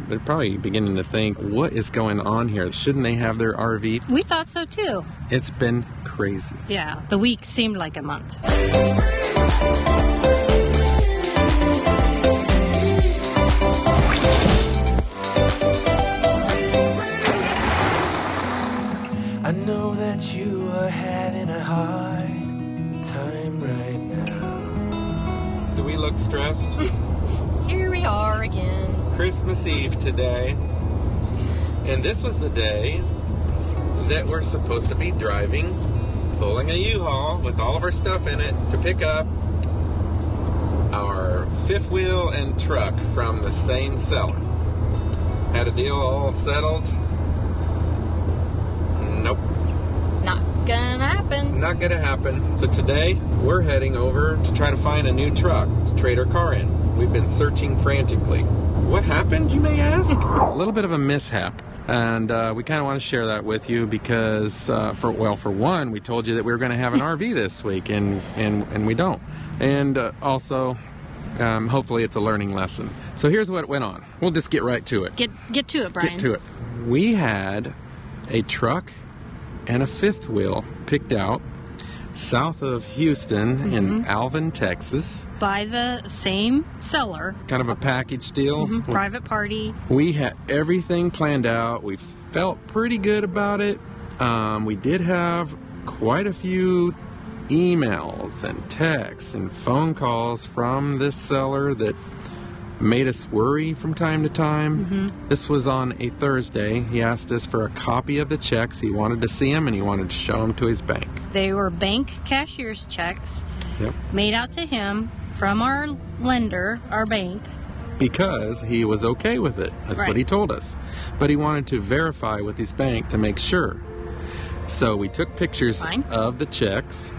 they're probably beginning to think, what is going on here? Shouldn't they have their RV? We thought so too. It's been crazy. Yeah, the week seemed like a month. I know that you are having a hard time right now. Do we look stressed? Here we are again. Christmas Eve today. And this was the day that we're supposed to be driving, pulling a U-Haul with all of our stuff in it to pick up our fifth wheel and truck from the same seller. Had a deal all settled. Nope. Not gonna happen. Not gonna happen. So today we're heading over to try to find a new truck to trade our car in. We've been searching frantically. What happened, you may ask? A little bit of a mishap. And we kind of want to share that with you because, for one, we told you that we were going to have an RV this week, and we don't. And also, hopefully it's a learning lesson. So here's what went on. We'll just get right to it. Get to it, Brian. Get to it. We had a truck and a fifth wheel picked out south of Houston in Alvin, Texas. By the same seller. Kind of a package deal. Private party. We had everything planned out. We felt pretty good about it. We did have quite a few emails and texts and phone calls from this seller that made us worry from time to time. This was on a Thursday. He asked us for a copy of the checks. He wanted to see them and he wanted to show them to his bank. They were bank cashier's checks made out to him from our lender, our bank. Because he was okay with it. That's what he told us. But he wanted to verify with his bank to make sure. So we took pictures of the checks.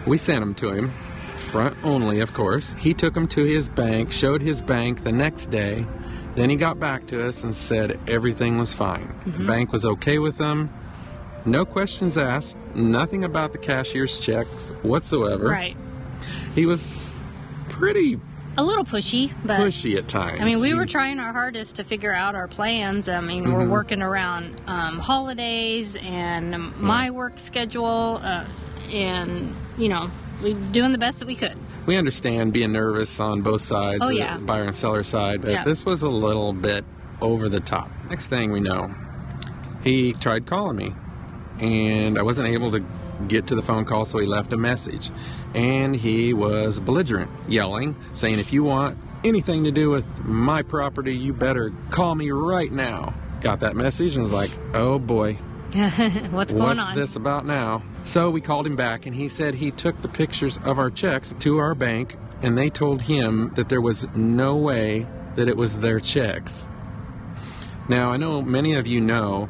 We sent them to him. Front only, of course. He took them to his bank, showed his bank the next day. Then he got back to us and said everything was fine. The bank was okay with them. No questions asked. Nothing about the cashier's checks whatsoever. Right. He was a little pushy, but pushy at times. I mean, we were trying our hardest to figure out our plans. I mean, we're working around holidays and my work schedule, and we're doing the best that we could. We understand being nervous on both sides, the buyer and seller side, but this was a little bit over the top. Next thing we know, he tried calling me, and I wasn't able to get to the phone call, so he left a message. And he was belligerent, yelling, saying, if you want anything to do with my property, you better call me right now. Got that message and was like, oh boy. What's going on? What's this about now? So we called him back, and he said he took the pictures of our checks to our bank, and they told him that there was no way that it was their checks. Now, I know many of you know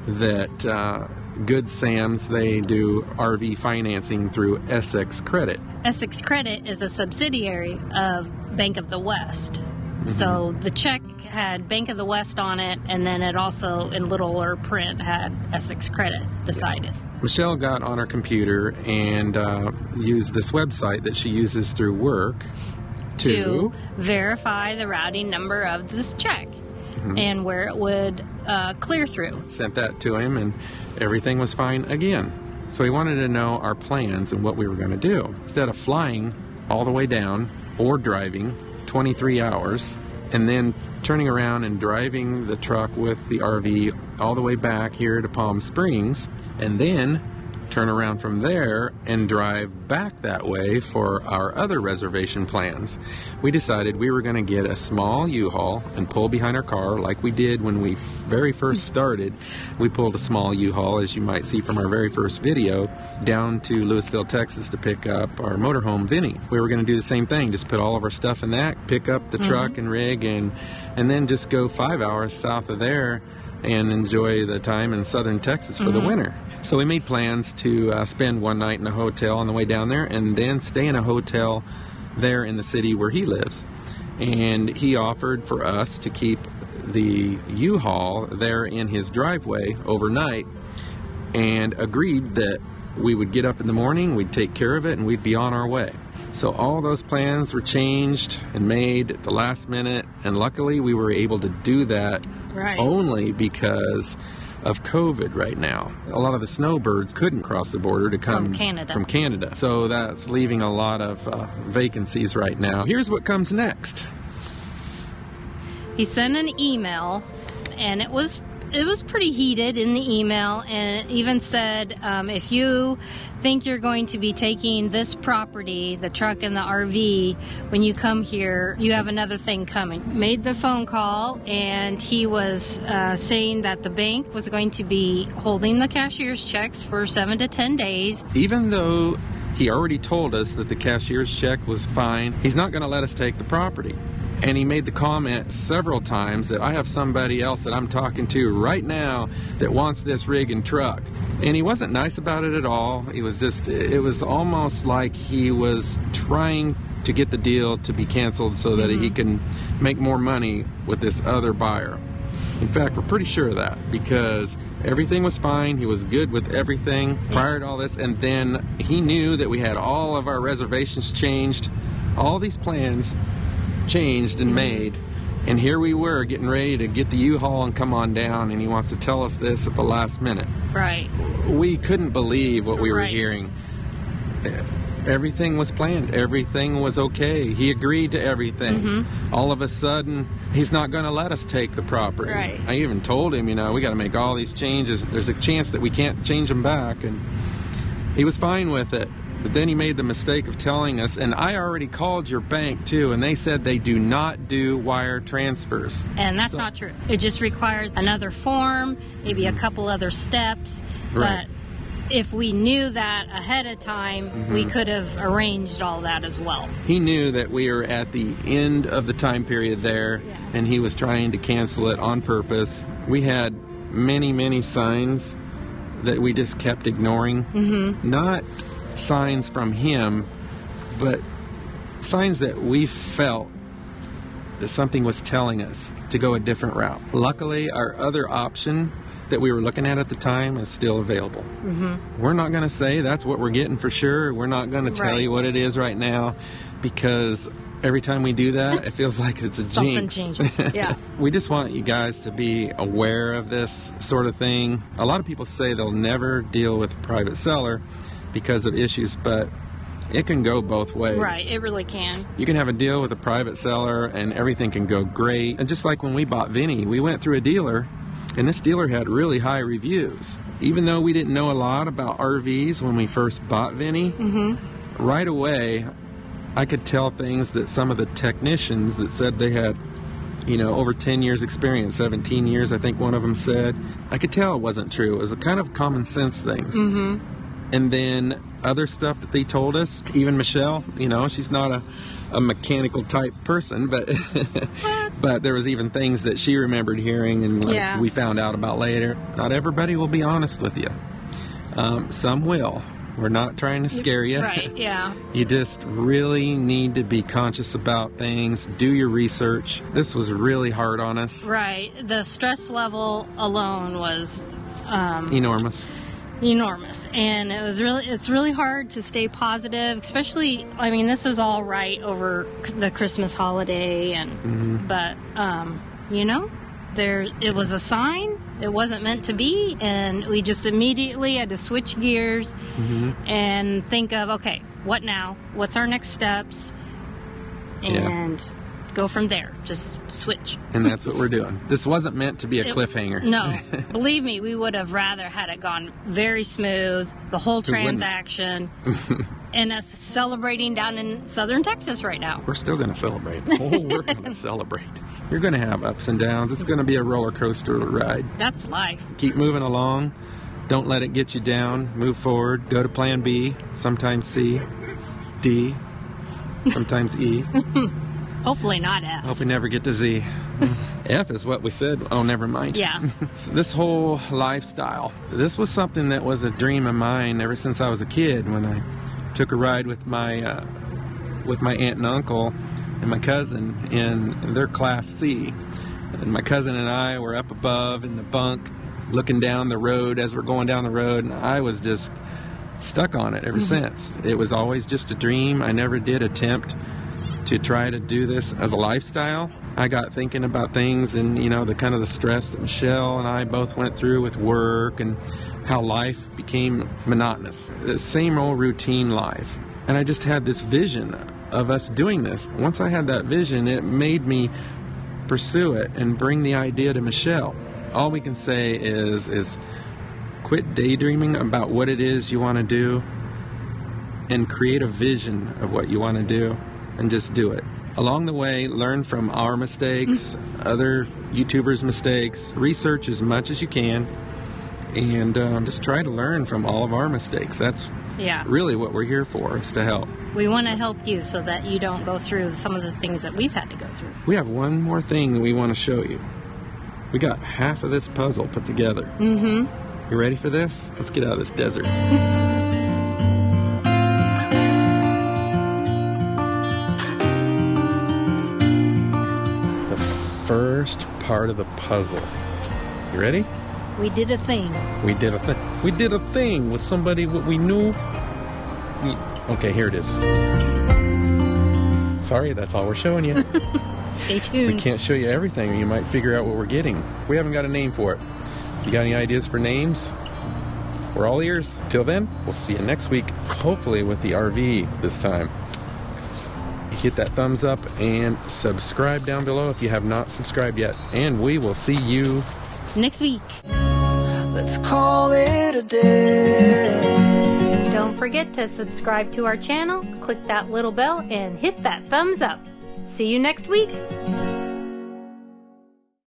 that Good Sam's, they do RV financing through Essex Credit. Essex Credit is a subsidiary of Bank of the West. So the check had Bank of the West on it, and then it also, in littler print, had Essex Credit beside it. Michelle got on her computer and used this website that she uses through work to verify the routing number of this check and where it would clear through. Sent that to him, and everything was fine again. So he wanted to know our plans and what we were going to do. Instead of flying all the way down or driving 23 hours and then turning around and driving the truck with the RV all the way back here to Palm Springs and then turn around from there and drive back that way for our other reservation plans, we decided we were going to get a small U-Haul and pull behind our car like we did when we very first started. We pulled a small U-Haul, as you might see from our very first video, down to Lewisville, Texas to pick up our motorhome, Vinny. We were going to do the same thing, just put all of our stuff in that, pick up the truck and rig, and then just go 5 hours south of there and enjoy the time in southern Texas for the winter. So we made plans to spend one night in a hotel on the way down there and then stay in a hotel there in the city where he lives. And he offered for us to keep the U-Haul there in his driveway overnight and agreed that we would get up in the morning, we'd take care of it, and we'd be on our way. So all those plans were changed and made at the last minute, and luckily we were able to do that Right. only because of COVID right now. A lot of the snowbirds couldn't cross the border to come From Canada. So that's leaving a lot of vacancies right now. Here's what comes next. He sent an email, and it was pretty heated in the email, and it even said, if you think you're going to be taking this property, the truck and the RV, when you come here, you have another thing coming. Made the phone call, and he was saying that the bank was going to be holding the cashier's checks for 7 to 10 days. Even though he already told us that the cashier's check was fine, he's not going to let us take the property. And he made the comment several times that I have somebody else that I'm talking to right now that wants this rig and truck. And he wasn't nice about it at all. It was almost like he was trying to get the deal to be canceled so that he can make more money with this other buyer. In fact, we're pretty sure of that because everything was fine. He was good with everything prior to all this. And then he knew that we had all of our reservations changed, all these plans changed and made, and here we were getting ready to get the U-Haul and come on down, and he wants to tell us this at the last minute. Right. We couldn't believe what we were Right. hearing. Everything was planned. Everything was okay. He agreed to everything. All of a sudden, he's not going to let us take the property. Right. I even told him, we got to make all these changes. There's a chance that we can't change them back, and he was fine with it. But then he made the mistake of telling us, and I already called your bank too, and they said they do not do wire transfers. And that's not true. It just requires another form, maybe a couple other steps. Right. But if we knew that ahead of time, we could have arranged all that as well. He knew that we were at the end of the time period there, and he was trying to cancel it on purpose. We had many, many signs that we just kept ignoring. Not signs from him, but signs that we felt that something was telling us to go a different route. Luckily, our other option that we were looking at the time is still available. We're not going to say that's what we're getting for sure. We're not going to tell you what it is right now, because every time we do that, it feels like it's a Something jinx. changes. Yeah. We just want you guys to be aware of this sort of thing. A lot of people say they'll never deal with a private seller because of issues, but it can go both ways. Right, it really can. You can have a deal with a private seller and everything can go great. And just like when we bought Vinny, we went through a dealer, and this dealer had really high reviews. Even though we didn't know a lot about RVs when we first bought Vinny, right away I could tell things that some of the technicians that said they had over 10 years experience, 17 years I think one of them said, I could tell it wasn't true. It was a kind of common sense things. And then other stuff that they told us, even Michelle, she's not a mechanical type person, but but there was even things that she remembered hearing and we found out about later. Not everybody will be honest with you. Some will. We're not trying to scare you. Right, yeah. You just really need to be conscious about things. Do your research. This was really hard on us. Right. The stress level alone was Enormous. And it's really hard to stay positive, especially, this is all right over the Christmas holiday, and but it was a sign. It wasn't meant to be, and we just immediately had to switch gears and think of, okay, what now? What's our next steps? And go from there. Just switch. And that's what we're doing. This wasn't meant to be a cliffhanger. No. Believe me, we would have rather had it gone very smooth, the whole transaction, and us celebrating down in southern Texas right now. We're still going to celebrate. Oh, we're going to celebrate. You're going to have ups and downs. It's going to be a roller coaster ride. That's life. Keep moving along. Don't let it get you down. Move forward. Go to plan B, sometimes C, D, sometimes E. Hopefully not F. Hope we never get to Z. F is what we said. Oh, never mind. Yeah. So this whole lifestyle, this was something that was a dream of mine ever since I was a kid, when I took a ride with my aunt and uncle and my cousin in their Class C. And my cousin and I were up above in the bunk looking down the road as we're going down the road, and I was just stuck on it ever since. It was always just a dream. I never did attempt to try to do this as a lifestyle. I got thinking about things and, the kind of the stress that Michelle and I both went through with work and how life became monotonous. The same old routine life. And I just had this vision of us doing this. Once I had that vision, it made me pursue it and bring the idea to Michelle. All we can say is quit daydreaming about what it is you want to do and create a vision of what you want to do and just do it. Along the way, learn from our mistakes, other YouTubers' mistakes, research as much as you can, and just try to learn from all of our mistakes. That's really what we're here for, is to help. We want to help you so that you don't go through some of the things that we've had to go through. We have one more thing that we want to show you. We got half of this puzzle put together. You ready for this? Let's get out of this desert. The first part of the puzzle. You ready? We did a thing. We did a thing. We did a thing with somebody what we knew. Okay, here it is. Sorry, that's all we're showing you. Stay tuned. We can't show you everything, or you might figure out what we're getting. We haven't got a name for it. You got any ideas for names? We're all ears. Till then, we'll see you next week, hopefully with the RV this time. Hit that thumbs up and subscribe down below if you have not subscribed yet. And we will see you next week. Let's call it a day. Don't forget to subscribe to our channel, click that little bell, and hit that thumbs up. See you next week.